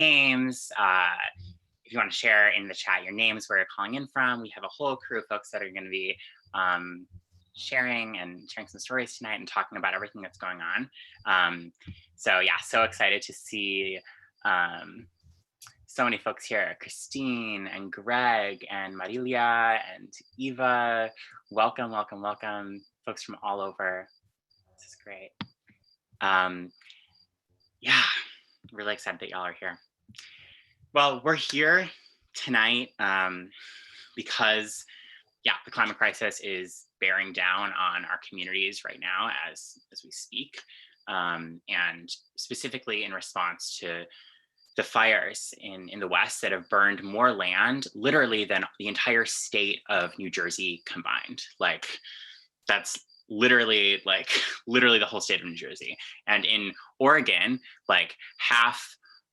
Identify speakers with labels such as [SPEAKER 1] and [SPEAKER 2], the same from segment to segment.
[SPEAKER 1] names. If you want to share in the chat your names, where you're calling in from. We have a whole crew of folks that are going to be sharing some stories tonight and talking about everything that's going on. So yeah, so excited to see so many folks here. Christine and Greg and Marilia and Eva. Welcome, welcome, welcome. Folks from all over. This is great. Yeah, really excited that y'all are here. Well, we're here tonight because, yeah, the climate crisis is bearing down on our communities right now as we speak, and specifically in response to the fires in the West that have burned more land, literally, than the entire state of New Jersey combined. Like, that's literally the whole state of New Jersey. And in Oregon, like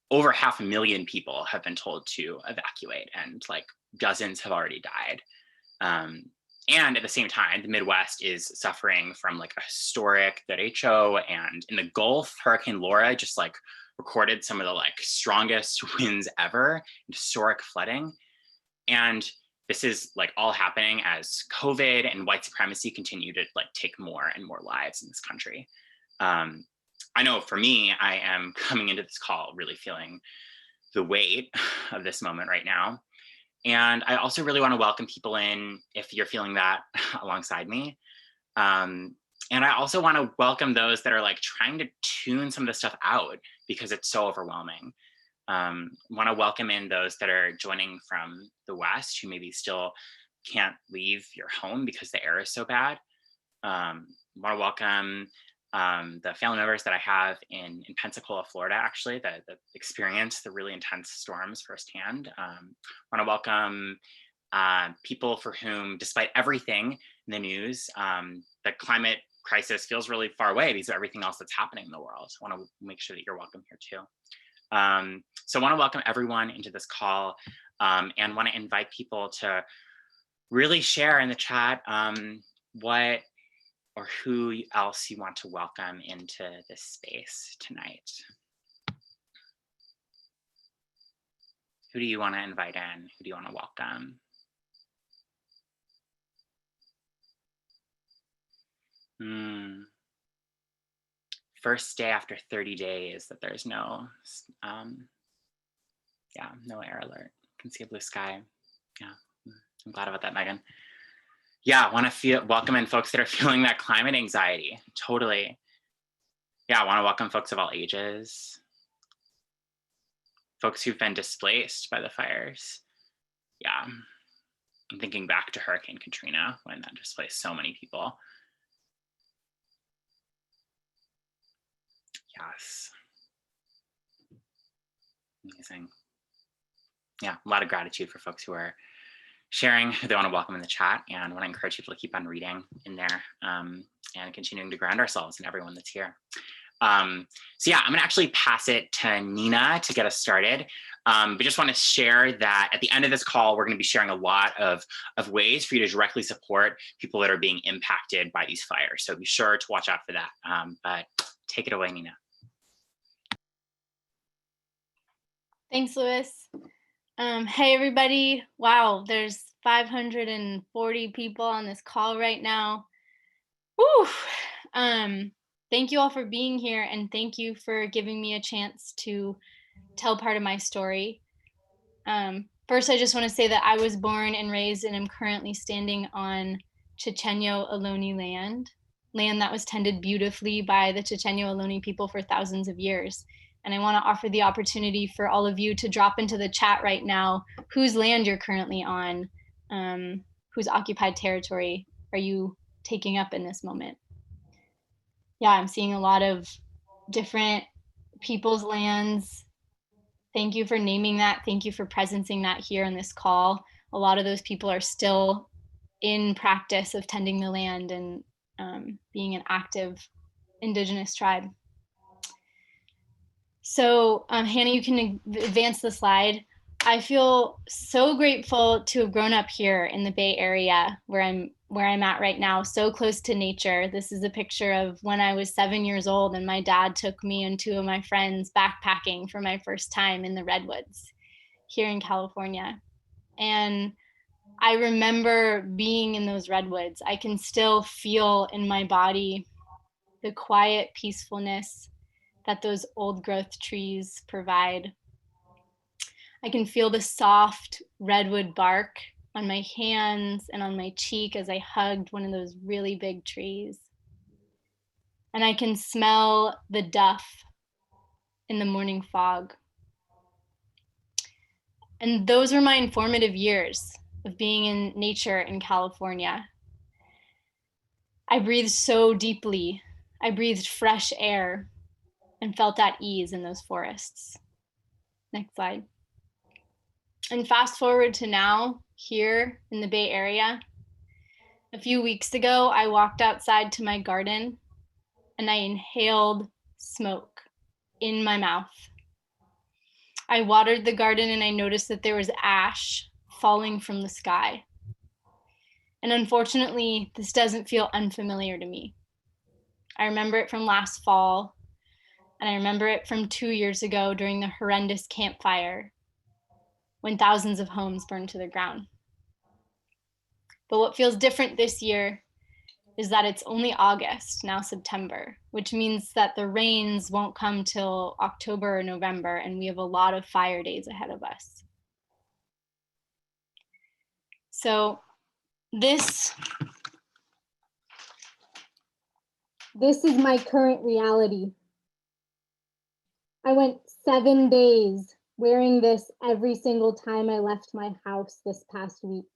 [SPEAKER 1] over 500,000 people have been told to evacuate, and like dozens have already died. And at the same time, the Midwest is suffering from like a historic derecho, and in the Gulf, Hurricane Laura just like recorded some of the like strongest winds ever, historic flooding. And this is like all happening as COVID and white supremacy continue to like take more and more lives in this country. I know for me, I am coming into this call really feeling the weight of this moment right now. And I also really want to welcome people in if you're feeling that alongside me. And I also want to welcome those that are like trying to tune some of this stuff out because it's so overwhelming. Want to welcome in those that are joining from the West who maybe still can't leave your home because the air is so bad. Want to welcome the family members that I have in Pensacola, Florida, actually, that experienced the really intense storms firsthand. Want to welcome people for whom, despite everything in the news, the climate crisis feels really far away because of everything else that's happening in the world. I want to make sure that you're welcome here too. So I want to welcome everyone into this call, and want to invite people to really share in the chat what or who else you want to welcome into this space tonight. Who do you want to invite in? Who do you want to welcome? First day after 30 days that there's no, no air alert. You can see a blue sky. Yeah, I'm glad about that, Megan. Yeah, I want to welcome in folks that are feeling that climate anxiety. Totally. Yeah, I want to welcome folks of all ages. Folks who've been displaced by the fires. Yeah, I'm thinking back to Hurricane Katrina when that displaced so many people. Yes. Amazing. Yeah, a lot of gratitude for folks who are sharing, who they want to welcome in the chat, and want to encourage people to keep on reading in there and continuing to ground ourselves and everyone that's here. So yeah, I'm gonna actually pass it to Nina to get us started. But just want to share that at the end of this call, we're gonna be sharing a lot of ways for you to directly support people that are being impacted by these fires. So be sure to watch out for that. But take it away, Nina.
[SPEAKER 2] Thanks, Louis. Hey, everybody. Wow, there's 540 people on this call right now. Woo! Thank you all for being here, and thank you for giving me a chance to tell part of my story. First, I just want to say that I was born and raised and am currently standing on Chochenyo Ohlone land that was tended beautifully by the Chochenyo Ohlone people for thousands of years. And I want to offer the opportunity for all of you to drop into the chat right now whose land you're currently on, whose occupied territory are you taking up in this moment. Yeah, I'm seeing a lot of different people's lands. Thank you for naming that. Thank you for presencing that here in this call. A lot of those people are still in practice of tending the land and being an active Indigenous tribe. So Hannah, you can advance the slide. I feel so grateful to have grown up here in the Bay Area where I'm at right now, so close to nature. This is a picture of when I was 7 years old and my dad took me and two of my friends backpacking for my first time in the redwoods here in California. And I remember being in those redwoods. I can still feel in my body the quiet peacefulness that those old growth trees provide. I can feel the soft redwood bark on my hands and on my cheek as I hugged one of those really big trees. And I can smell the duff in the morning fog. And those were my informative years of being in nature in California. I breathed so deeply. I breathed fresh air and felt at ease in those forests. Next slide. And fast forward to now, here in the Bay Area. A few weeks ago, I walked outside to my garden and I inhaled smoke in my mouth. I watered the garden and I noticed that there was ash falling from the sky. And unfortunately, this doesn't feel unfamiliar to me. I remember it from last fall, and I remember it from 2 years ago during the horrendous campfire when thousands of homes burned to the ground. But what feels different this year is that it's only August, now September, which means that the rains won't come till October or November, and we have a lot of fire days ahead of us. So this is my current reality. I went 7 days wearing this every single time I left my house this past week.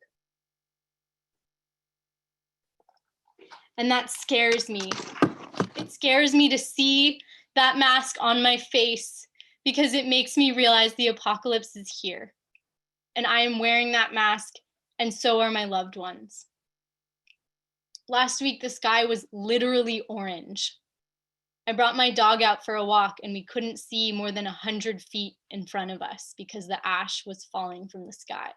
[SPEAKER 2] And that scares me. It scares me to see that mask on my face because it makes me realize the apocalypse is here. And I am wearing that mask, and so are my loved ones. Last week, the sky was literally orange. I brought my dog out for a walk, and we couldn't see more than 100 feet in front of us because the ash was falling from the sky.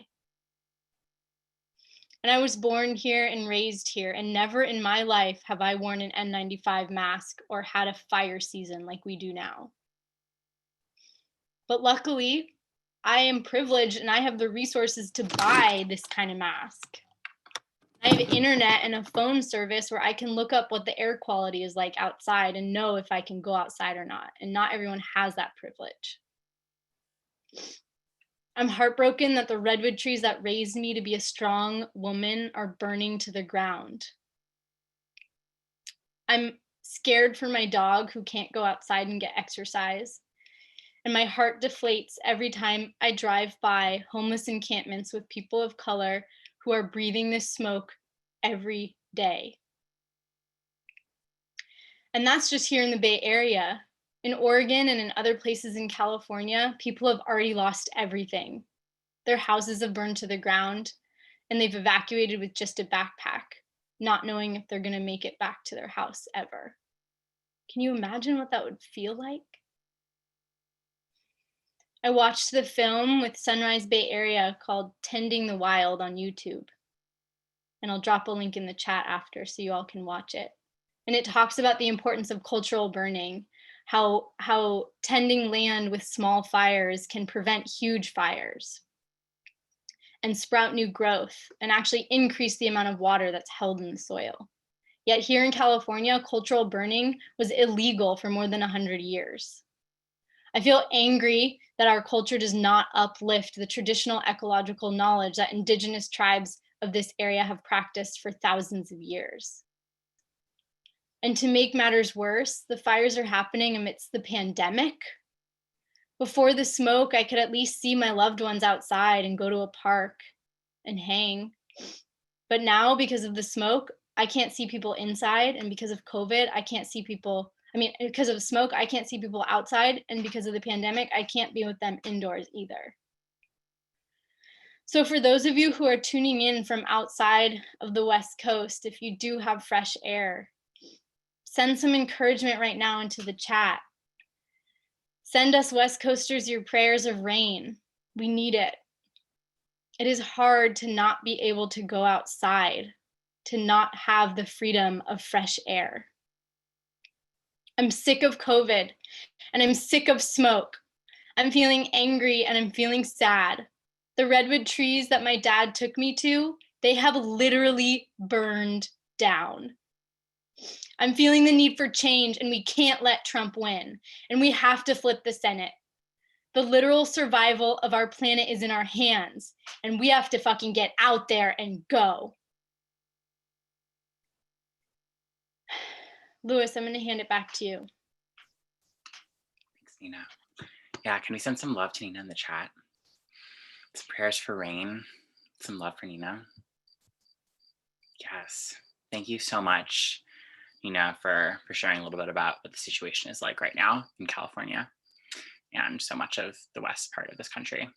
[SPEAKER 2] And I was born here and raised here, and never in my life have I worn an N95 mask or had a fire season like we do now. But luckily, I am privileged and I have the resources to buy this kind of mask. I have internet and a phone service where I can look up what the air quality is like outside and know if I can go outside or not. And not everyone has that privilege. I'm heartbroken that the redwood trees that raised me to be a strong woman are burning to the ground. I'm scared for my dog who can't go outside and get exercise. And my heart deflates every time I drive by homeless encampments with people of color who are breathing this smoke every day. And that's just here in the Bay Area. In Oregon and in other places in California, people have already lost everything. Their houses have burned to the ground and they've evacuated with just a backpack, not knowing if they're going to make it back to their house ever. Can you imagine what that would feel like? I watched the film with Sunrise Bay Area called Tending the Wild on YouTube. And I'll drop a link in the chat after so you all can watch it. And it talks about the importance of cultural burning, how tending land with small fires can prevent huge fires and sprout new growth and actually increase the amount of water that's held in the soil. Yet here in California, cultural burning was illegal for more than 100 years. I feel angry that our culture does not uplift the traditional ecological knowledge that indigenous tribes of this area have practiced for thousands of years. And to make matters worse, the fires are happening amidst the pandemic. Before the smoke, I could at least see my loved ones outside and go to a park and hang. But now, because of the smoke, I can't see people inside. And because of COVID, I can't see people. Because of smoke, I can't see people outside. And because of the pandemic, I can't be with them indoors either. So for those of you who are tuning in from outside of the West Coast, if you do have fresh air, send some encouragement right now into the chat. Send us West Coasters your prayers of rain. We need it. It is hard to not be able to go outside, to not have the freedom of fresh air. I'm sick of COVID and I'm sick of smoke. I'm feeling angry and I'm feeling sad. The redwood trees that my dad took me to, they have literally burned down. I'm feeling the need for change, and we can't let Trump win. And we have to flip the Senate. The literal survival of our planet is in our hands, and we have to fucking get out there and go. Lewis, I'm going to hand it back to you.
[SPEAKER 1] Thanks, Nina. Yeah, can we send some love to Nina in the chat? Some prayers for rain, some love for Nina. Yes, thank you so much, Nina, for sharing a little bit about what the situation is like right now in California and so much of the west part of this country.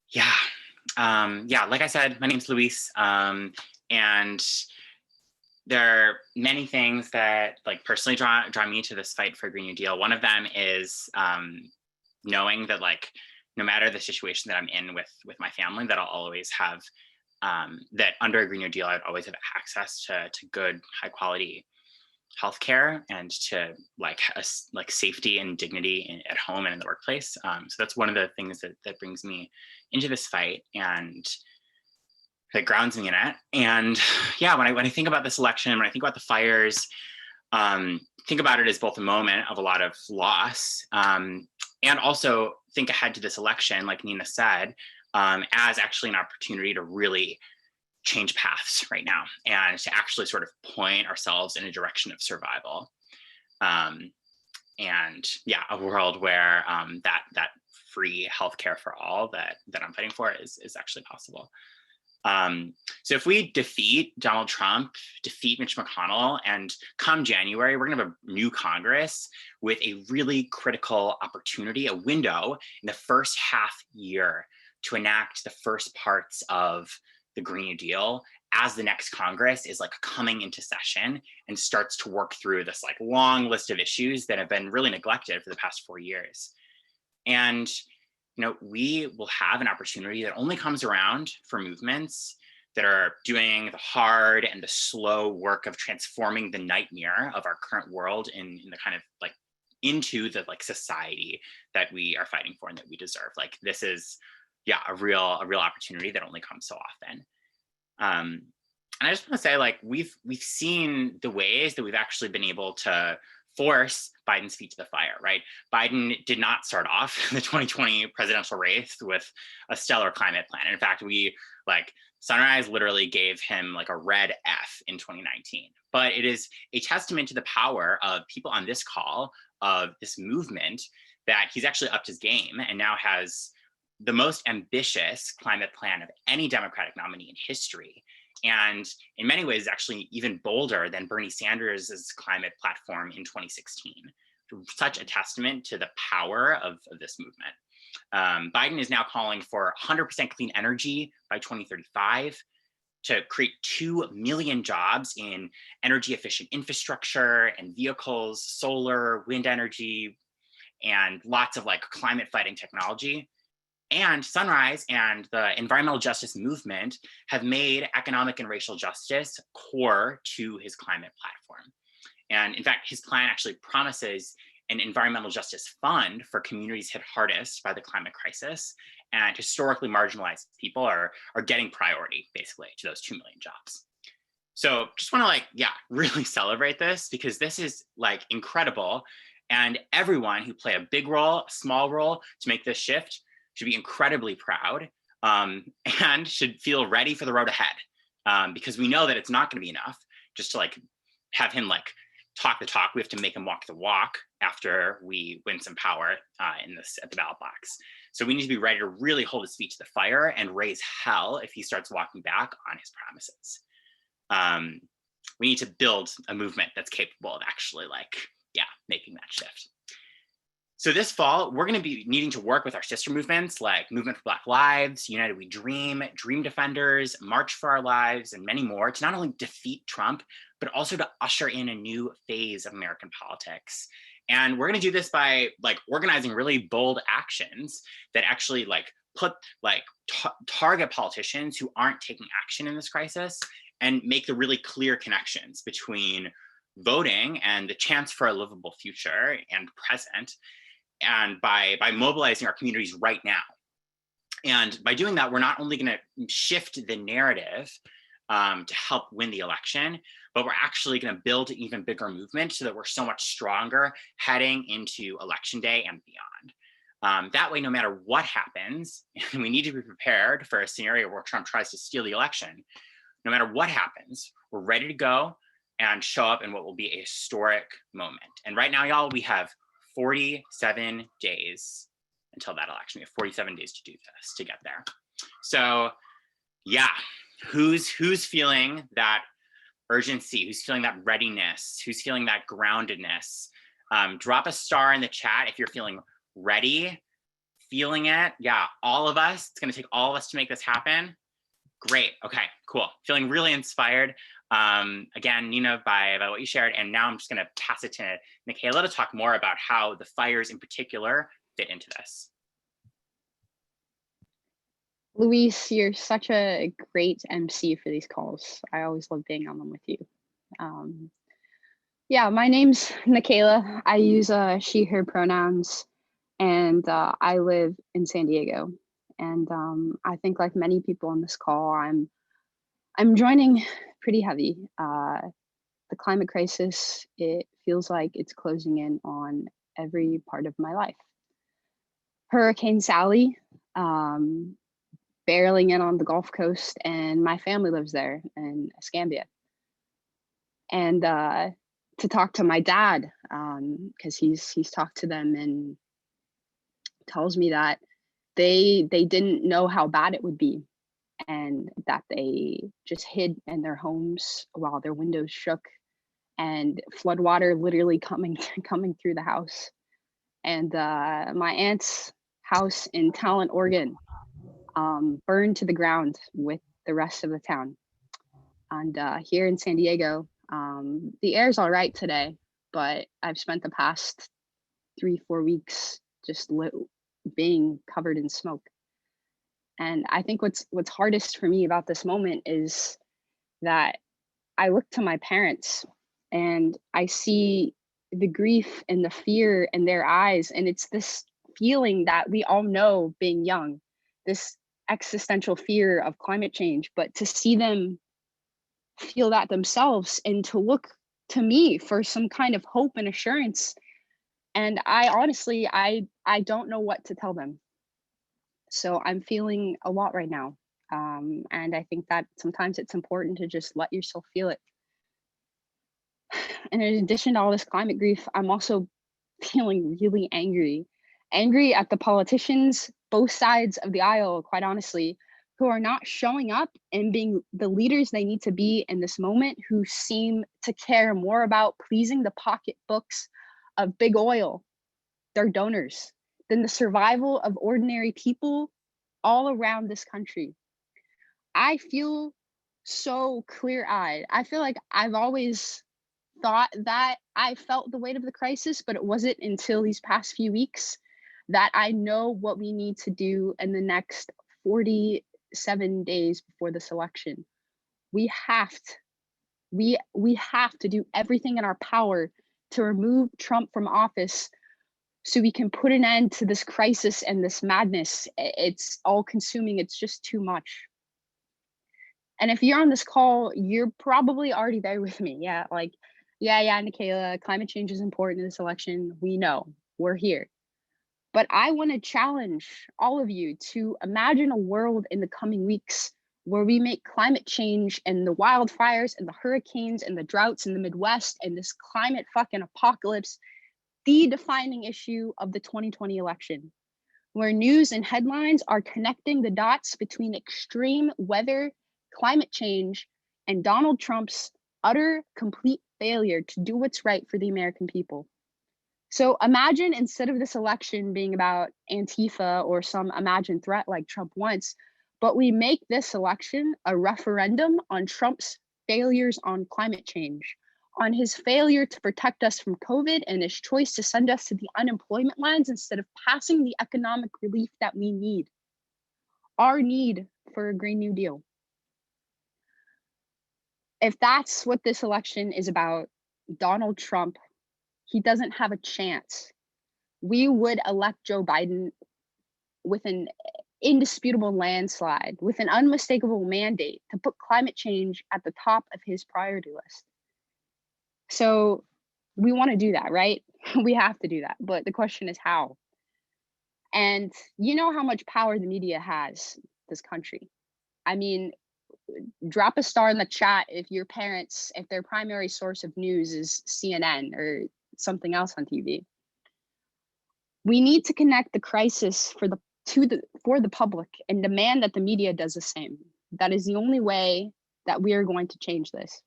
[SPEAKER 1] Yeah, like I said, my name's Luis, and there are many things that like personally draw me to this fight for Green New Deal. One of them is knowing that like no matter the situation that I'm in with my family, that I'll always have that under a Green New Deal, I'd always have access to good, high quality healthcare and to like safety and dignity at home and in the workplace. So that's one of the things that brings me into this fight and that grounds me in it. And yeah, when I think about this election, when I think about the fires, think about it as both a moment of a lot of loss, and also think ahead to this election, like Nina said, as actually an opportunity to really change paths right now and to actually sort of point ourselves in a direction of survival. And yeah, a world where that free healthcare for all that I'm fighting for is actually possible. So if we defeat Donald Trump, defeat Mitch McConnell, and come January, we're gonna have a new Congress with a really critical opportunity, a window in the first half year to enact the first parts of the Green New Deal as the next Congress is like coming into session and starts to work through this like long list of issues that have been really neglected for the past 4 years. And we will have an opportunity that only comes around for movements that are doing the hard and the slow work of transforming the nightmare of our current world in the kind of like into the like society that we are fighting for and that we deserve. Like this is, yeah, a real opportunity that only comes so often. And I just want to say, like, we've seen the ways that we've actually been able to force Biden's feet to the fire, right? Biden did not start off the 2020 presidential race with a stellar climate plan. In fact, Sunrise literally gave him like a red F in 2019. But it is a testament to the power of people on this call, of this movement, that he's actually upped his game and now has the most ambitious climate plan of any Democratic nominee in history. And in many ways, actually even bolder than Bernie Sanders' climate platform in 2016. Such a testament to the power of this movement. Biden is now calling for 100% clean energy by 2035, to create 2 million jobs in energy efficient infrastructure and vehicles, solar, wind energy, and lots of like climate fighting technology. And Sunrise and the environmental justice movement have made economic and racial justice core to his climate platform. And in fact, his plan actually promises an environmental justice fund for communities hit hardest by the climate crisis. And historically marginalized people are getting priority, basically, to those 2 million jobs. So just want to really celebrate this, because this is like incredible. And everyone who played a big role, a small role to make this shift should be incredibly proud, and should feel ready for the road ahead, because we know that it's not going to be enough just to like have him like talk the talk. We have to make him walk the walk after we win some power at the ballot box. So we need to be ready to really hold his feet to the fire and raise hell if he starts walking back on his promises. We need to build a movement that's capable of actually making that shift. So this fall, we're going to be needing to work with our sister movements like Movement for Black Lives, United We Dream, Dream Defenders, March for Our Lives, and many more to not only defeat Trump, but also to usher in a new phase of American politics. And we're going to do this by organizing really bold actions that actually put like target politicians who aren't taking action in this crisis and make the really clear connections between voting and the chance for a livable future and present, and by mobilizing our communities right now. And by doing that, we're not only going to shift the narrative to help win the election, but we're actually going to build an even bigger movement so that we're so much stronger heading into election day and beyond. That way, no matter what happens, and we need to be prepared for a scenario where Trump tries to steal the election. No matter what happens, we're ready to go and show up in what will be a historic moment. And right now, y'all, we have 47 days until that election. We have 47 days to do this, to get there. So yeah, who's feeling that urgency? Who's feeling that readiness? Who's feeling that groundedness? Drop a star in the chat if you're feeling ready, feeling it. Yeah, all of us. It's going to take all of us to make this happen. Great. Okay, cool. Feeling really inspired. Again, Nina, by what you shared. And now I'm just going to pass it to Michaela to talk more about how the fires in particular fit into this.
[SPEAKER 3] Luis, you're such a great MC for these calls. I always love being on them with you. Yeah, my name's Michaela. I use she, her pronouns, and I live in San Diego. And I think like many people on this call, I'm joining pretty heavy. The climate crisis, it feels like it's closing in on every part of my life. Hurricane Sally, barreling in on the Gulf Coast, and my family lives there in Escambia. And to talk to my dad, because he's talked to them and tells me that they didn't know how bad it would be, and that they just hid in their homes while their windows shook and floodwater literally coming through the house. And my aunt's house in Talent, Oregon, burned to the ground with the rest of the town. And here in San Diego, the air's all right today, but I've spent the past 3-4 weeks just being covered in smoke. And I think what's hardest for me about this moment is that I look to my parents and I see the grief and the fear in their eyes. And it's this feeling that we all know being young, this existential fear of climate change, but to see them feel that themselves and to look to me for some kind of hope and assurance. And I honestly, I don't know what to tell them. So I'm feeling a lot right now. And I think that sometimes it's important to just let yourself feel it. And in addition to all this climate grief, I'm also feeling really angry at the politicians, both sides of the aisle, quite honestly, who are not showing up and being the leaders they need to be in this moment, who seem to care more about pleasing the pocketbooks of big oil, their donors, than the survival of ordinary people all around this country. I feel so clear-eyed. I feel like I've always thought that I felt the weight of the crisis, but it wasn't until these past few weeks that I know what we need to do in the next 47 days before this election. We have to do everything in our power to remove Trump from office so we can put an end to this crisis and this madness. It's all consuming. It's just too much. And if you're on this call, you're probably already there with me. Yeah, like, yeah, Nikayla, climate change is important in this election. We know, we're here. But I want to challenge all of you to imagine a world in the coming weeks where we make climate change and the wildfires and the hurricanes and the droughts in the Midwest and this climate fucking apocalypse the defining issue of the 2020 election, where news and headlines are connecting the dots between extreme weather, climate change, and Donald Trump's utter, complete failure to do what's right for the American people. So imagine instead of this election being about Antifa or some imagined threat like Trump wants, but we make this election a referendum on Trump's failures on climate change, on his failure to protect us from COVID and his choice to send us to the unemployment lines instead of passing the economic relief that we need. our need for a Green New Deal. If that's what this election is about, Donald Trump, he doesn't have a chance. We would elect Joe Biden with an indisputable landslide, with an unmistakable mandate to put climate change at the top of his priority list. So we want to do that, right? We have to do that. But the question is how. And you know how much power the media has this country. I mean, drop a star in the chat if your parents, if their primary source of news is CNN or something else on TV. We need to connect the crisis for the public and demand that the media does the same. That is the only way that we are going to change this.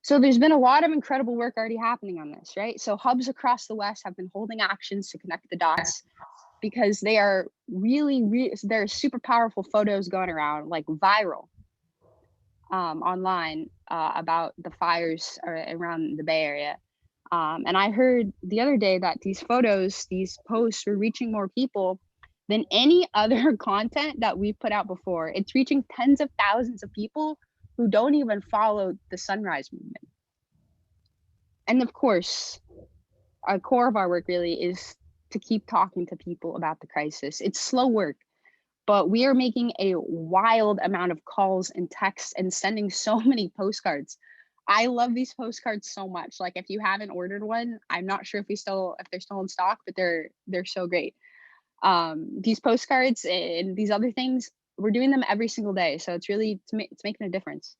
[SPEAKER 3] So there's been a lot of incredible work already happening on this, right? So hubs across the West have been holding actions to connect the dots because they are there are super powerful photos going around, like viral online about the fires around the Bay Area. And I heard the other day that these posts were reaching more people than any other content that we put out before. It's reaching tens of thousands of people who don't even follow the Sunrise Movement. And of course, a core of our work really is to keep talking to people about the crisis. It's slow work, but we are making a wild amount of calls and texts and sending so many postcards. I love these postcards so much. Like if you haven't ordered one, I'm not sure if they're still in stock, but they're so great. These postcards and these other things, we're doing them every single day. So it's really, it's making a difference.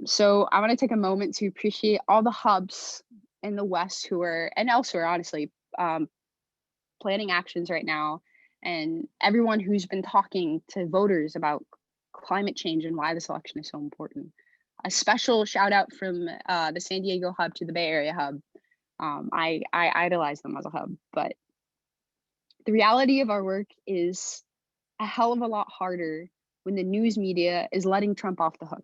[SPEAKER 3] So I want to take a moment to appreciate all the hubs in the West who are, and elsewhere, honestly, planning actions right now, and everyone who's been talking to voters about climate change and why this election is so important. A special shout out from the San Diego hub to the Bay Area hub. I idolize them as a hub, but the reality of our work is a hell of a lot harder when the news media is letting Trump off the hook.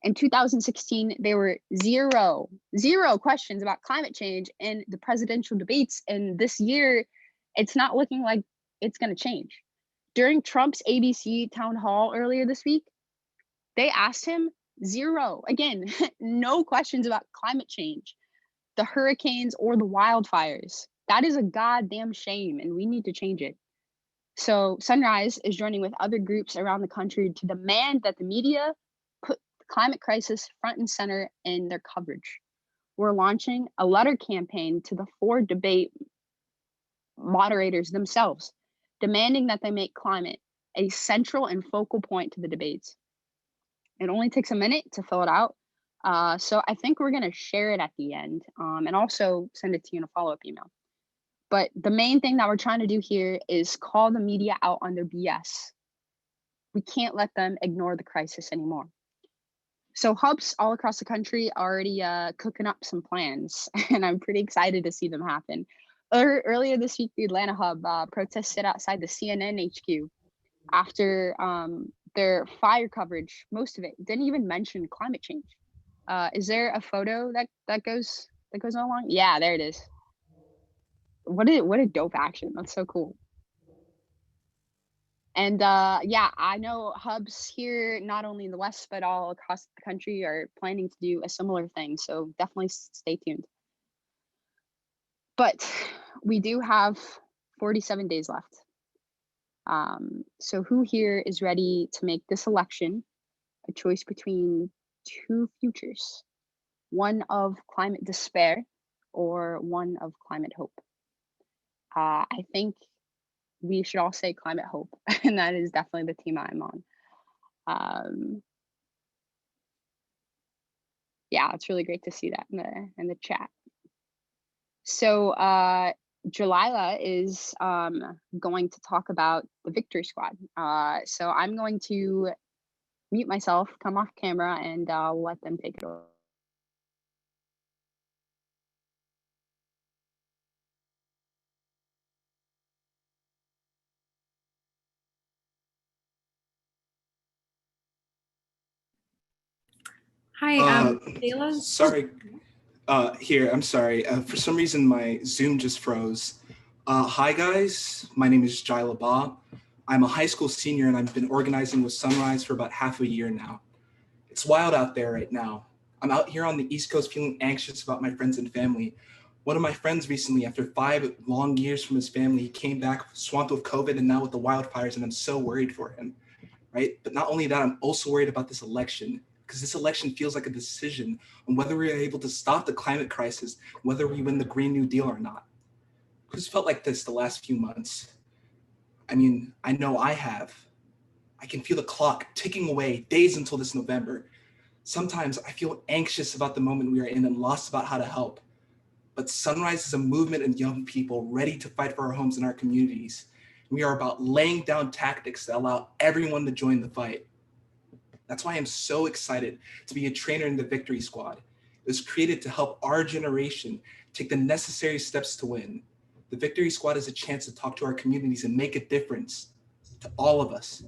[SPEAKER 3] In 2016, there were zero questions about climate change in the presidential debates. And this year, it's not looking like it's going to change. During Trump's ABC town hall earlier this week, they asked him again, no questions about climate change, the hurricanes, or the wildfires. That is a goddamn shame, and we need to change it. So Sunrise is joining with other groups around the country to demand that the media put the climate crisis front and center in their coverage. We're launching a letter campaign to the 4 debate moderators themselves, demanding that they make climate a central and focal point to the debates. It only takes a minute to fill it out. So I think we're going to share it at the end and also send it to you in a follow-up email. But the main thing that we're trying to do here is call the media out on their BS. We can't let them ignore the crisis anymore. So hubs all across the country are already cooking up some plans, and I'm pretty excited to see them happen. Earlier this week, the Atlanta hub protested outside the CNN HQ after their fire coverage. Most of it didn't even mention climate change. Is there a photo that goes along? Yeah, there it is. What a dope action. That's so cool. And yeah, I know hubs here, not only in the West, but all across the country are planning to do a similar thing. So definitely stay tuned. But we do have 47 days left. So who here is ready to make this election a choice between 2 futures? One of climate despair or one of climate hope? I think we should all say climate hope, and that is definitely the team I'm on. Yeah, it's really great to see that in the chat. So Jalila is going to talk about the Victory Squad. So I'm going to mute myself, come off camera, and let them take it over.
[SPEAKER 4] Hi,
[SPEAKER 5] sorry. I'm sorry. For some reason, my Zoom just froze. Hi, guys. My name is Jai Ba. I'm a high school senior and I've been organizing with Sunrise for about half a year now. It's wild out there right now. I'm out here on the East Coast feeling anxious about my friends and family. One of my friends recently, after 5 long years from his family, he came back swamped with COVID and now with the wildfires, and I'm so worried for him, right? But not only that, I'm also worried about this election, because this election feels like a decision on whether we are able to stop the climate crisis, whether we win the Green New Deal or not. Who's felt like this the last few months? I mean, I know I have. I can feel the clock ticking away, days until this November. Sometimes I feel anxious about the moment we are in and lost about how to help. But Sunrise is a movement of young people ready to fight for our homes and our communities. We are about laying down tactics that allow everyone to join the fight. That's why I'm so excited to be a trainer in the Victory Squad. It was created to help our generation take the necessary steps to win. The Victory Squad is a chance to talk to our communities and make a difference to all of us.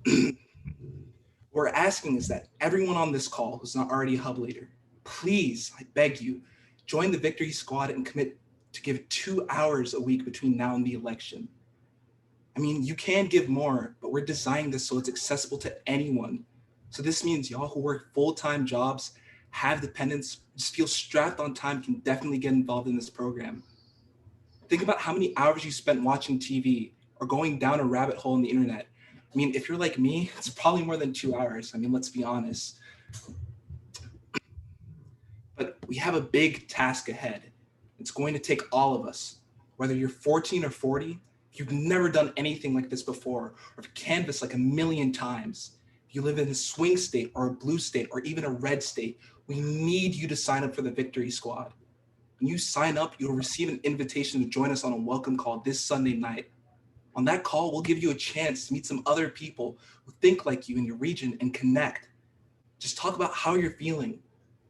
[SPEAKER 5] What we're asking is that everyone on this call who's not already a hub leader, please, I beg you, join the Victory Squad and commit to give 2 hours a week between now and the election. I mean, you can give more, but we're designing this so it's accessible to anyone. So this means y'all who work full-time jobs, have dependents, just feel strapped on time can definitely get involved in this program. Think about how many hours you spent watching TV or going down a rabbit hole in the internet. I mean, if you're like me, it's probably more than 2 hours. I mean, let's be honest. But we have a big task ahead. It's going to take all of us, whether you're 14 or 40, if you've never done anything like this before, or if canvassed like a million times, if you live in a swing state or a blue state or even a red state, we need you to sign up for the Victory Squad. When you sign up, you'll receive an invitation to join us on a welcome call this Sunday night. On that call, we'll give you a chance to meet some other people who think like you in your region and connect. Just talk about how you're feeling,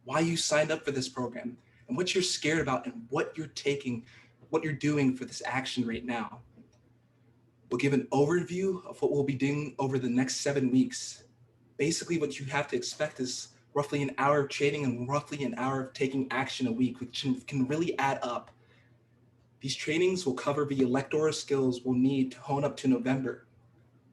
[SPEAKER 5] why you signed up for this program, and what you're scared about and what you're doing for this action right now. We'll give an overview of what we'll be doing over the next 7 weeks. Basically, what you have to expect is roughly an hour of training and roughly an hour of taking action a week, which can really add up. These trainings will cover the electoral skills we'll need to hone up to November,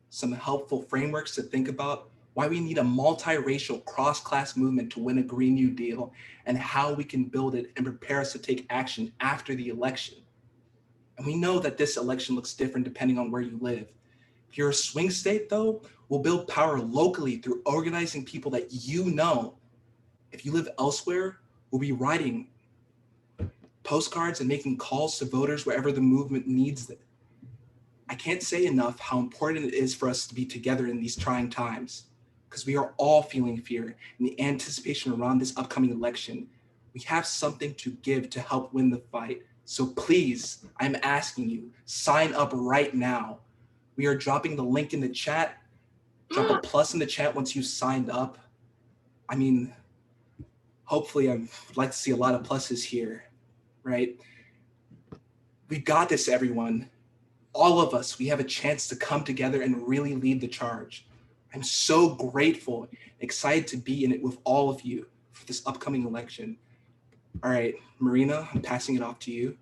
[SPEAKER 5] some helpful frameworks to think about, why we need a multiracial cross-class movement to win a Green New Deal, and how we can build it and prepare us to take action after the election. And we know that this election looks different depending on where you live. If you're a swing state, though, we'll build power locally through organizing people that you know. If you live elsewhere, we'll be writing postcards and making calls to voters wherever the movement needs it. I can't say enough how important it is for us to be together in these trying times, because we are all feeling fear and the anticipation around this upcoming election. We have something to give to help win the fight. So please, I'm asking you, sign up right now. We are dropping the link in the chat. Drop a plus in the chat once you've signed up. I mean, hopefully I'd like to see a lot of pluses here, right? We got this, everyone. All of us, we have a chance to come together and really lead the charge. I'm so grateful, excited to be in it with all of you for this upcoming election. All right, Marina, I'm passing it off to you.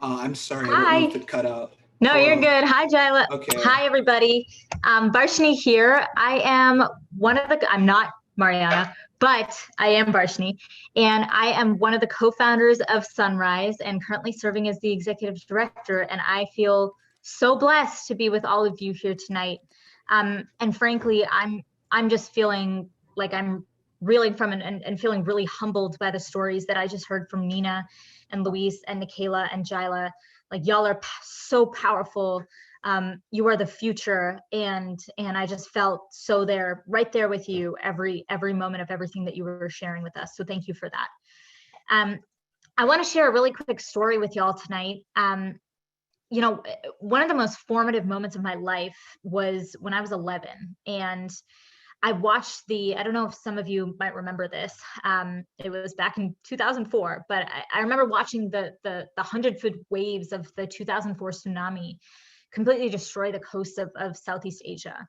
[SPEAKER 5] I'm sorry, I don't know if
[SPEAKER 4] Hi.
[SPEAKER 5] it cut out.
[SPEAKER 4] No, you're
[SPEAKER 5] Hello.
[SPEAKER 4] good. Hi, Jila.
[SPEAKER 5] Okay.
[SPEAKER 4] Hi, everybody. Varshini here. I am I'm not Mariana, but I am Varshini, and I am one of the co-founders of Sunrise and currently serving as the executive director. And I feel so blessed to be with all of you here tonight. And frankly, I'm just feeling like I'm reeling from and feeling really humbled by the stories that I just heard from Nina and Luis and Nikayla and Jila. Like, y'all are so powerful. You are the future, and I just felt so right there with you every moment of everything that you were sharing with us. So thank you for that. I want to share a really quick story with y'all tonight. You know, one of the most formative moments of my life was when I was 11, and I watched I don't know if some of you might remember this. It was back in 2004, but I remember watching the 100-foot waves of the 2004 tsunami completely destroy the coast of Southeast Asia.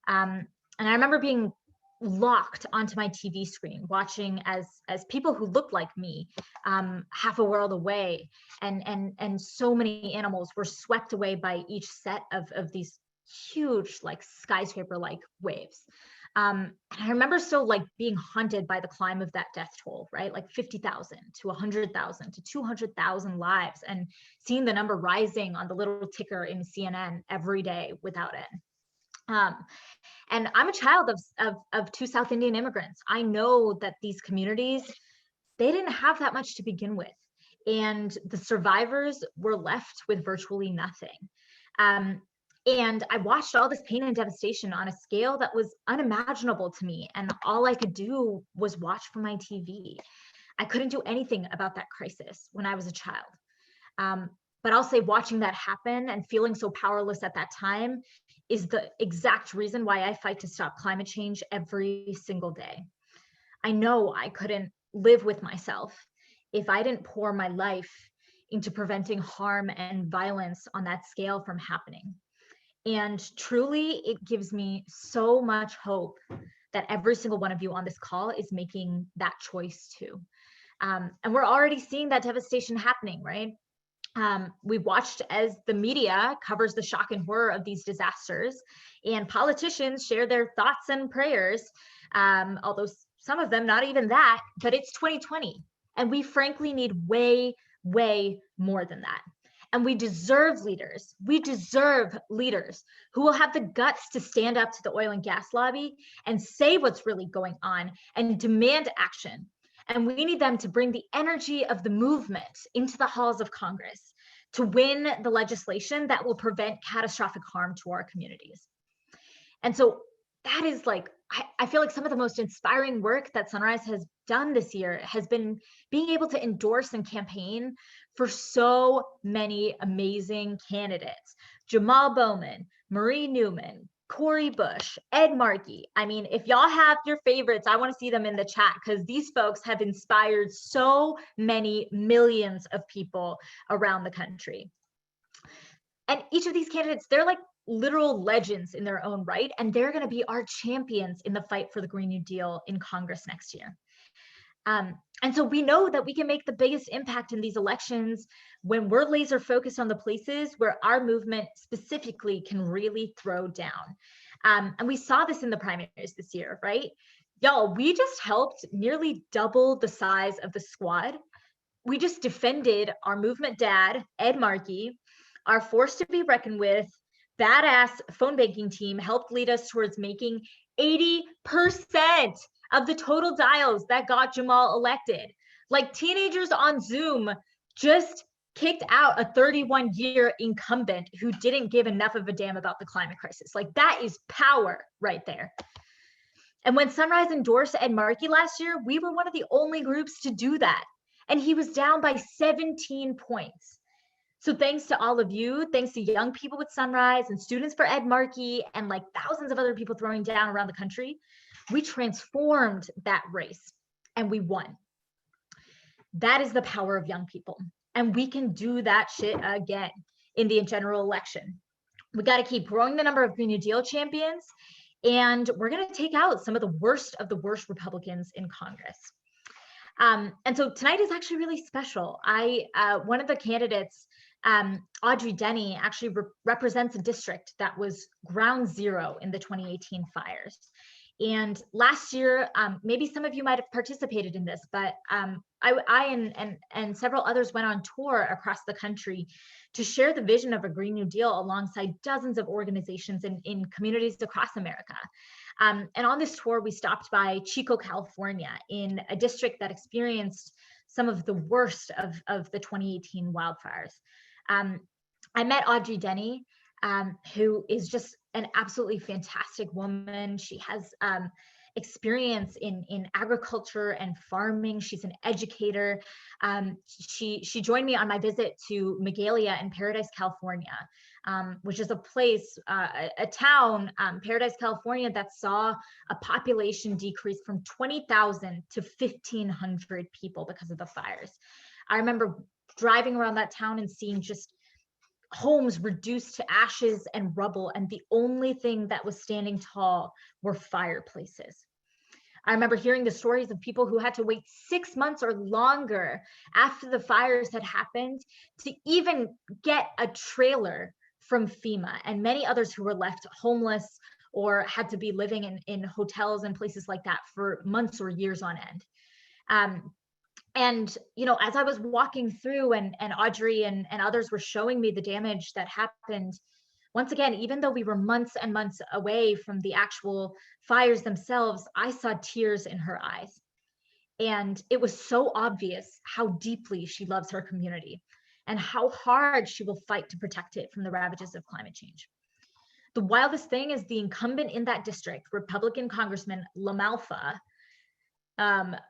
[SPEAKER 4] And I remember being locked onto my TV screen, watching as people who looked like me, half a world away, and so many animals were swept away by each set of these huge, like skyscraper like waves. And I remember still like being haunted by the climb of that death toll, right? Like 50,000 to 100,000 to 200,000 lives, and seeing the number rising on the little ticker in CNN every day without end. And I'm a child of two South Indian immigrants. I know that these communities, they didn't have that much to begin with. And the survivors were left with virtually nothing. And I watched all this pain and devastation on a scale that was unimaginable to me. And all I could do was watch from my TV. I couldn't do anything about that crisis when I was a child. But I'll say watching that happen and feeling so powerless at that time is the exact reason why I fight to stop climate change every single day. I know I couldn't live with myself if I didn't pour my life into preventing harm and violence on that scale from happening. And truly, it gives me so much hope that every single one of you on this call is making that choice too. And we're already seeing that devastation happening, right? We've watched as the media covers the shock and horror of these disasters, and politicians share their thoughts and prayers, although some of them not even that, but it's 2020, and we frankly need way, way more than that. And we deserve leaders. We deserve leaders who will have the guts to stand up to the oil and gas lobby and say what's really going on and demand action. And we need them to bring the energy of the movement into the halls of Congress to win the legislation that will prevent catastrophic harm to our communities. And so that is like, I feel like some of the most inspiring work that Sunrise has done this year has been being able to endorse and campaign for so many amazing candidates. Jamal Bowman, Marie Newman, Cori Bush, Ed Markey. I mean, if y'all have your favorites, I want to see them in the chat, because these folks have inspired so many millions of people around the country. And each of these candidates, they're like literal legends in their own right, and they're going to be our champions in the fight for the Green New Deal in Congress next year. And so we know that we can make the biggest impact in these elections when we're laser focused on the places where our movement specifically can really throw down. And we saw this in the primaries this year, right? Y'all, we just helped nearly double the size of the squad. We just defended our movement dad, Ed Markey, our force to be reckoned with, badass phone banking team helped lead us towards making 80% of the total dials that got Jamal elected. Like teenagers on Zoom just kicked out a 31-year incumbent who didn't give enough of a damn about the climate crisis. Like that is power right there. And when Sunrise endorsed Ed Markey last year, we were one of the only groups to do that. And he was down by 17 points. So thanks to all of you, thanks to young people with Sunrise and students for Ed Markey and like thousands of other people throwing down around the country, we transformed that race and we won. That is the power of young people. And we can do that shit again in the general election. We got to keep growing the number of Green New Deal champions, and we're going to take out some of the worst Republicans in Congress. And so tonight is actually really special. One of the candidates, Audrey Denny, actually represents a district that was ground zero in the 2018 fires. And last year, maybe some of you might have participated in this, but I and several others went on tour across the country to share the vision of a Green New Deal alongside dozens of organizations in communities across America. And on this tour, we stopped by Chico, California, in a district that experienced some of the worst of the 2018 wildfires. I met Audrey Denny, who is just an absolutely fantastic woman. She has experience in agriculture and farming. She's an educator. She joined me on my visit to Magalia in Paradise, California, which is a place, a town, Paradise, California, that saw a population decrease from 20,000 to 1,500 people because of the fires. I remember driving around that town and seeing just homes reduced to ashes and rubble, and the only thing that was standing tall were fireplaces. I remember hearing the stories of people who had to wait 6 months or longer after the fires had happened to even get a trailer from FEMA, and many others who were left homeless or had to be living in hotels and places like that for months or years on end. And, you know, as I was walking through and Audrey and others were showing me the damage that happened, once again, even though we were months and months away from the actual fires themselves, I saw tears in her eyes. And it was so obvious how deeply she loves her community and how hard she will fight to protect it from the ravages of climate change. The wildest thing is the incumbent in that district, Republican Congressman LaMalfa,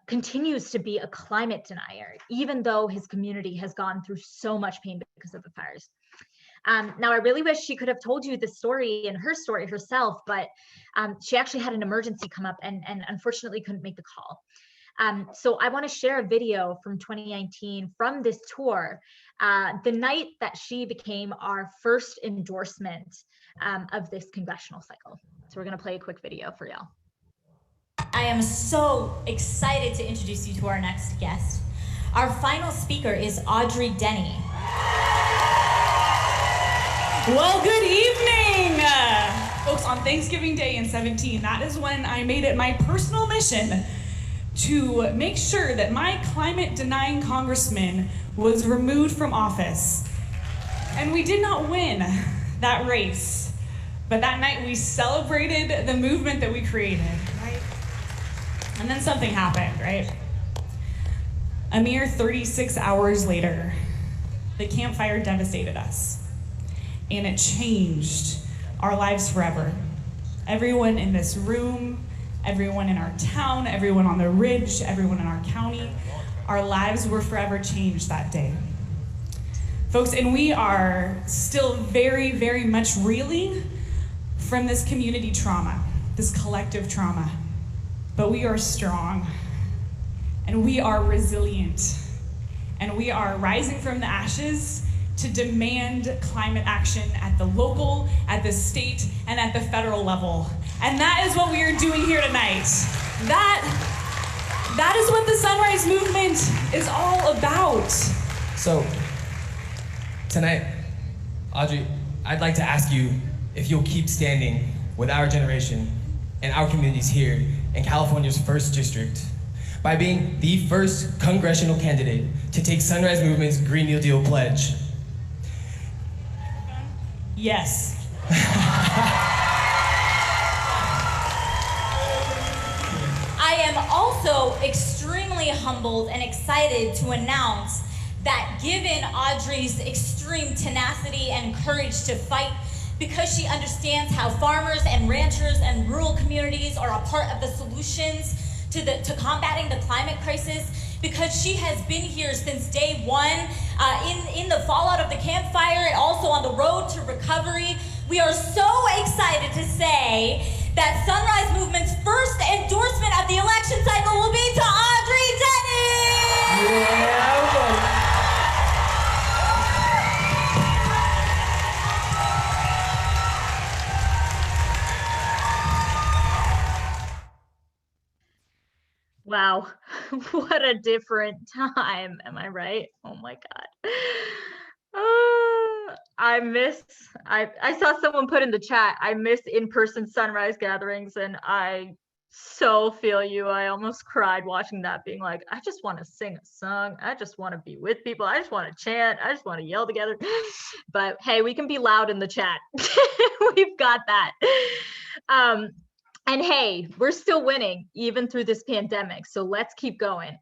[SPEAKER 4] continues to be a climate denier, even though his community has gone through so much pain because of the fires. Now, I really wish she could have told you the story and her story herself, but she actually had an emergency come up and unfortunately couldn't make the call. So I want to share a video from 2019 from this tour, the night that she became our first endorsement of this congressional cycle. So we're going to play a quick video for y'all.
[SPEAKER 6] I am so excited to introduce you to our next guest. Our final speaker is Audrey Denny.
[SPEAKER 7] Well, good evening. Folks, on Thanksgiving Day in 2017, that is when I made it my personal mission to make sure that my climate-denying congressman was removed from office. And we did not win that race, but that night we celebrated the movement that we created, right? And then something happened, right? A mere 36 hours later, the campfire devastated us. And it changed our lives forever. Everyone in this room, everyone in our town, everyone on the ridge, everyone in our county, our lives were forever changed that day. Folks, and we are still very, very much reeling from this community trauma, this collective trauma. But we are strong, and we are resilient, and we are rising from the ashes to demand climate action at the local, at the state, and at the federal level. And that is what we are doing here tonight. That is what the Sunrise Movement is all about.
[SPEAKER 8] So, tonight, Audrey, I'd like to ask you if you'll keep standing with our generation and our communities here in California's 1st District by being the first congressional candidate to take Sunrise Movement's Green New Deal pledge.
[SPEAKER 7] Yes.
[SPEAKER 6] I am also extremely humbled and excited to announce that given Audrey's extreme tenacity and courage to fight, because she understands how farmers and ranchers and rural communities are a part of the solutions to combating the climate crisis, because she has been here since day one, in the fallout of the campfire and also on the road to recovery. We are so excited to say that Sunrise Movement's first endorsement of the election cycle will be to Audrey Denny!
[SPEAKER 8] Yeah,
[SPEAKER 4] Wow, what a different time. Am I right? Oh my God. I saw someone put in the chat, I miss in-person sunrise gatherings, and I so feel you. I almost cried watching that, being like, I just want to sing a song. I just want to be with people. I just want to chant. I just want to yell together. But hey, we can be loud in the chat. We've got that. And hey, we're still winning even through this pandemic. So let's keep going.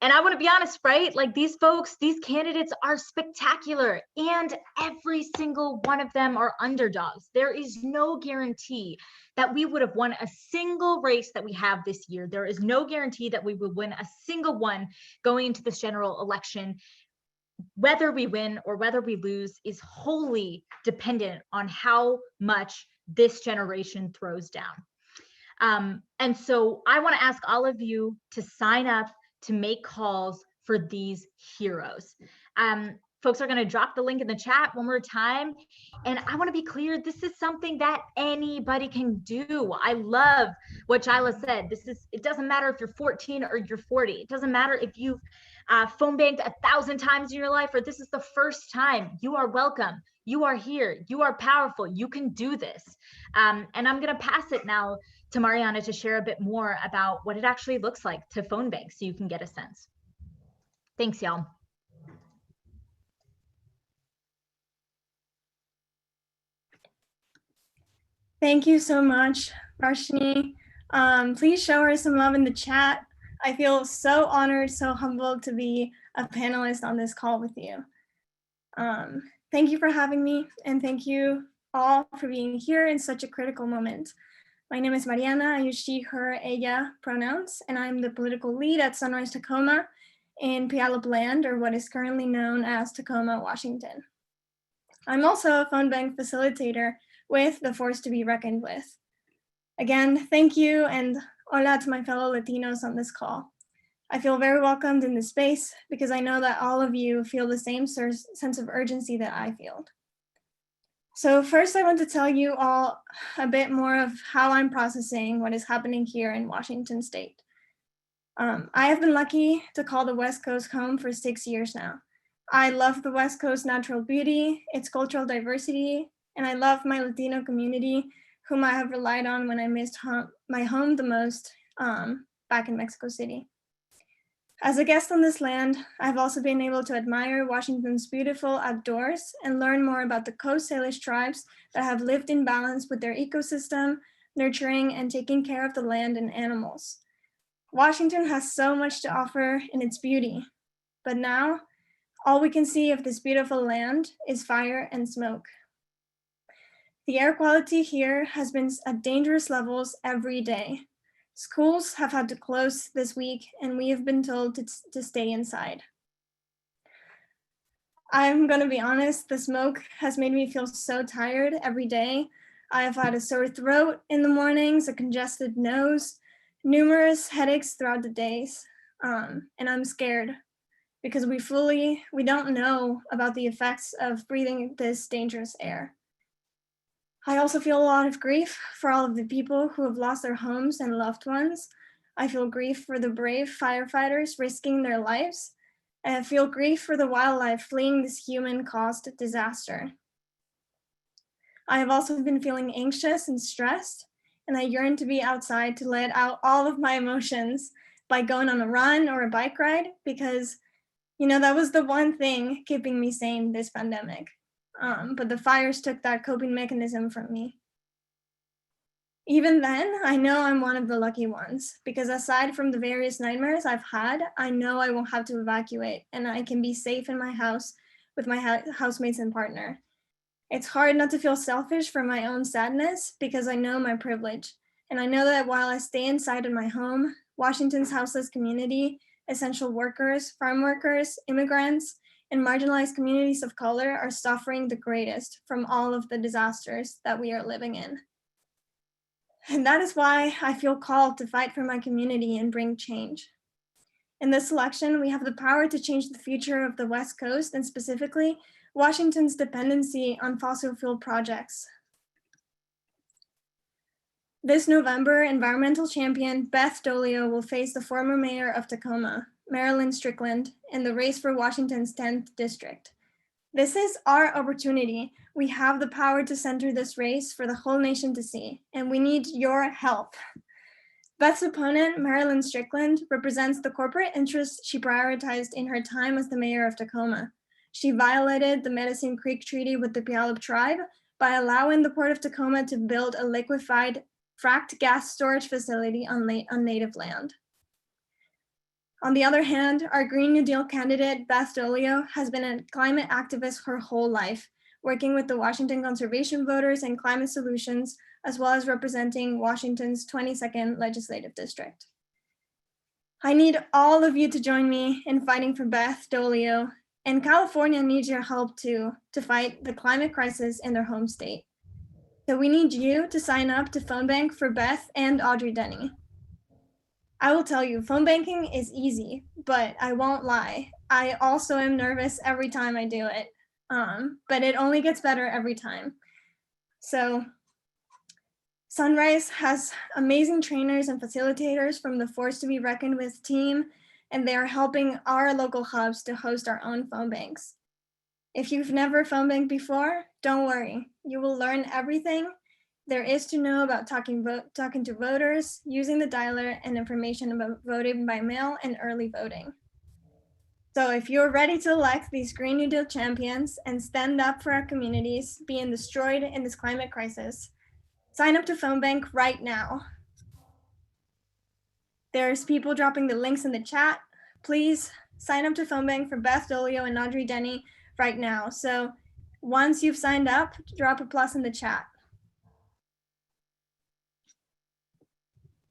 [SPEAKER 4] And I want to be honest, right? Like these folks, these candidates are spectacular, and every single one of them are underdogs. There is no guarantee that we would have won a single race that we have this year. There is no guarantee that we would win a single one going into this general election. Whether we win or whether we lose is wholly dependent on how much this generation throws down. And so I want to ask all of you to sign up to make calls for these heroes. Folks are going to drop the link in the chat one more time. And I want to be clear, this is something that anybody can do. I love what Jila said. It doesn't matter if you're 14 or you're 40. It doesn't matter if you've phone banked 1,000 times in your life or this is the first time. You are welcome. You are here. You are powerful. You can do this. And I'm going to pass it now to Mariana to share a bit more about what it actually looks like to phone bank so you can get a sense. Thanks, y'all.
[SPEAKER 9] Thank you so much, Varshini. Please show her some love in the chat. I feel so honored, so humbled to be a panelist on this call with you. Thank you for having me, and thank you all for being here in such a critical moment. My name is Mariana. I use she, her, ella pronouns, and I'm the political lead at Sunrise Tacoma in Puyallup Land, or what is currently known as Tacoma, Washington. I'm also a phone bank facilitator with the force to be reckoned with. Again, thank you, and hola to my fellow Latinos on this call. I feel very welcomed in this space because I know that all of you feel the same sense of urgency that I feel. So first, I want to tell you all a bit more of how I'm processing what is happening here in Washington State. I have been lucky to call the West Coast home for 6 years now. I love the West Coast natural beauty, its cultural diversity, and I love my Latino community, whom I have relied on when I missed my home the most back in Mexico City. As a guest on this land, I've also been able to admire Washington's beautiful outdoors and learn more about the Coast Salish tribes that have lived in balance with their ecosystem, nurturing and taking care of the land and animals. Washington has so much to offer in its beauty, but now all we can see of this beautiful land is fire and smoke. The air quality here has been at dangerous levels every day. Schools have had to close this week, and we have been told to stay inside. I'm gonna be honest, the smoke has made me feel so tired every day. I have had a sore throat in the mornings, a congested nose, numerous headaches throughout the days, and I'm scared because we don't know about the effects of breathing this dangerous air. I also feel a lot of grief for all of the people who have lost their homes and loved ones. I feel grief for the brave firefighters risking their lives. And I feel grief for the wildlife fleeing this human-caused disaster. I have also been feeling anxious and stressed, and I yearn to be outside to let out all of my emotions by going on a run or a bike ride, because, you know, that was the one thing keeping me sane this pandemic. But the fires took that coping mechanism from me. Even then, I know I'm one of the lucky ones, because aside from the various nightmares I've had, I know I won't have to evacuate and I can be safe in my house with my housemates and partner. It's hard not to feel selfish for my own sadness because I know my privilege. And I know that while I stay inside of my home, Washington's houseless community, essential workers, farm workers, immigrants, and marginalized communities of color are suffering the greatest from all of the disasters that we are living in. And that is why I feel called to fight for my community and bring change. In this election, we have the power to change the future of the West Coast, and specifically Washington's dependency on fossil fuel projects. This November, environmental champion Beth Dolio will face the former mayor of Tacoma, Marilyn Strickland, in the race for Washington's 10th district. This is our opportunity. We have the power to center this race for the whole nation to see, and we need your help. Beth's opponent, Marilyn Strickland, represents the corporate interests she prioritized in her time as the mayor of Tacoma. She violated the Medicine Creek Treaty with the Puyallup tribe by allowing the Port of Tacoma to build a liquefied fracked gas storage facility on native land. On the other hand, our Green New Deal candidate, Beth Dolio, has been a climate activist her whole life, working with the Washington conservation voters and climate solutions, as well as representing Washington's 22nd legislative district. I need all of you to join me in fighting for Beth Dolio, and California needs your help too, to fight the climate crisis in their home state. So we need you to sign up to phone bank for Beth and Audrey Denny. I will tell you, phone banking is easy, but I won't lie. I also am nervous every time I do it, but it only gets better every time. So Sunrise has amazing trainers and facilitators from the Force to be Reckoned With team, and they are helping our local hubs to host our own phone banks. If you've never phone banked before, don't worry. You will learn everything there is to know about talking to voters, using the dialer, and information about voting by mail and early voting. So if you're ready to elect these Green New Deal champions and stand up for our communities being destroyed in this climate crisis, sign up to phone bank right now. There's people dropping the links in the chat. Please sign up to phone bank for Beth Dolio and Audrey Denny right now. So once you've signed up, drop a plus in the chat.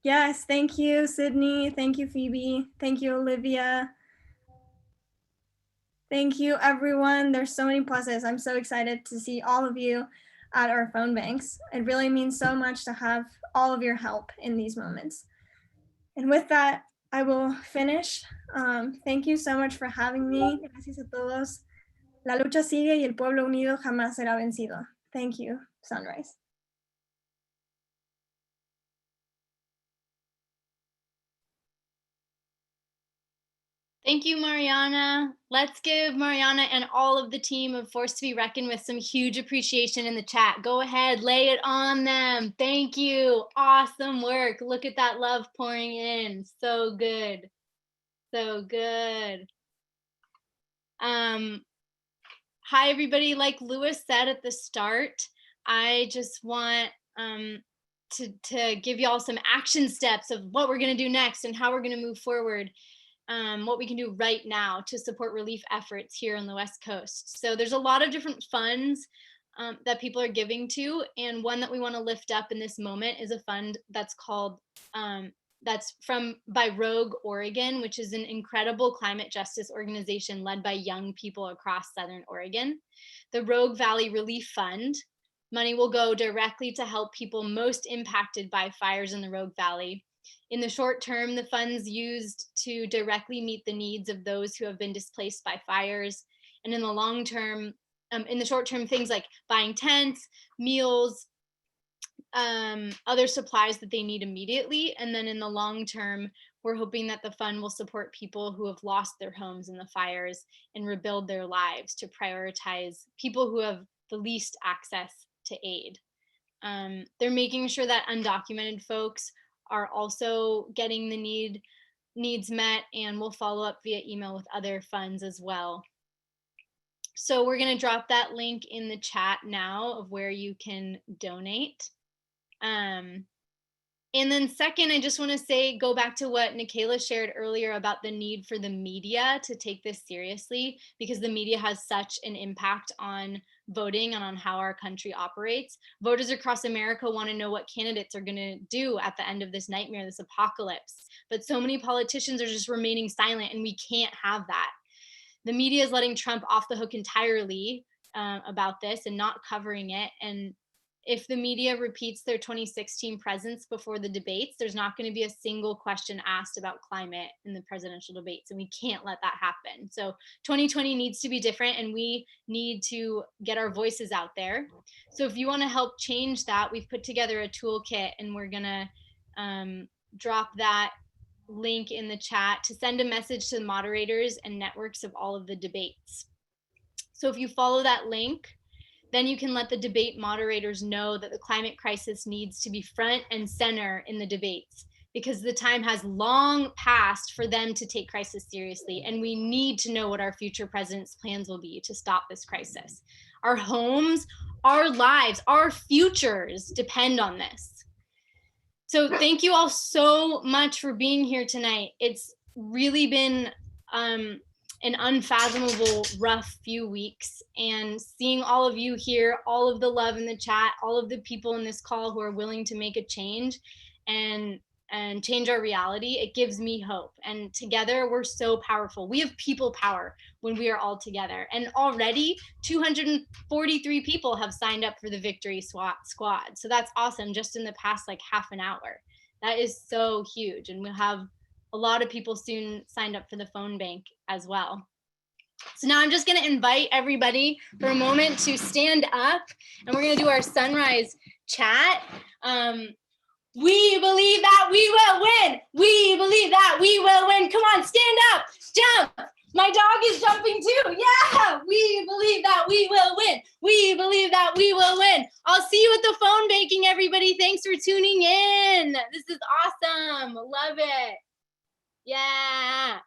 [SPEAKER 9] Yes, thank you, Sydney. Thank you, Phoebe. Thank you, Olivia. Thank you, everyone. There's so many pluses. I'm so excited to see all of you at our phone banks. It really means so much to have all of your help in these moments. And with that, I will finish. Thank you so much for having me. Gracias a todos. La lucha sigue y el pueblo unido jamás será vencido. Thank you, Sunrise.
[SPEAKER 2] Thank you, Mariana. Let's give Mariana and all of the team of Force to be Reckoned With some huge appreciation in the chat. Go ahead, lay it on them. Thank you. Awesome work. Look at that love pouring in. So good. So good. Hi, everybody. Like Lewis said at the start, I just want to give y'all some action steps of what we're going to do next and how we're going to move forward. What we can do right now to support relief efforts here on the West Coast. So there's a lot of different funds that people are giving to, and one that we want to lift up in this moment is a fund that's called, that's by Rogue Oregon, which is an incredible climate justice organization led by young people across Southern Oregon. The Rogue Valley Relief Fund. Money will go directly to help people most impacted by fires in the Rogue Valley. In the short term, the funds used to directly meet the needs of those who have been displaced by fires. And in the long term, in the short term, things like buying tents, meals, other supplies that they need immediately. And then in the long term, we're hoping that the fund will support people who have lost their homes in the fires and rebuild their lives to prioritize people who have the least access to aid. They're making sure that undocumented folks are also getting the needs met, and we'll follow up via email with other funds as well. So we're going to drop that link in the chat now of where you can donate. And then second, I just want to say, go back to what Nikayla shared earlier about the need for the media to take this seriously, because the media has such an impact on voting and on how our country operates. Voters across America want to know what candidates are going to do at the end of this nightmare, this apocalypse. But so many politicians are just remaining silent, and we can't have that. The media is letting Trump off the hook entirely about this and not covering it. And if the media repeats their 2016 presence before the debates, there's not going to be a single question asked about climate in the presidential debates, and we can't let that happen. So 2020 needs to be different, and we need to get our voices out there. So if you want to help change that, we've put together a toolkit, and we're going to drop that link in the chat to send a message to the moderators and networks of all of the debates. So if you follow that link, then you can let the debate moderators know that the climate crisis needs to be front and center in the debates, because the time has long passed for them to take crisis seriously. And we need to know what our future president's plans will be to stop this crisis. Our homes, our lives, our futures depend on this. So thank you all so much for being here tonight. It's really been an unfathomable, rough few weeks, and seeing all of you here, all of the love in the chat, all of the people in this call who are willing to make a change and change our reality, it gives me hope. And together we're so powerful. We have people power when we are all together. And already 243 people have signed up for the Victory Squad. So that's awesome, just in the past like half an hour. That is so huge. And we'll have a lot of people soon signed up for the phone bank as well. So now I'm just going to invite everybody for a moment to stand up, and we're going to do our sunrise chat. We believe that we will win. We believe that we will win. Come on, stand up, jump. My dog is jumping too. Yeah, we believe that we will win. We believe that we will win. I'll see you at the phone banking, everybody. Thanks for tuning in. This is awesome. Love it. Yeah.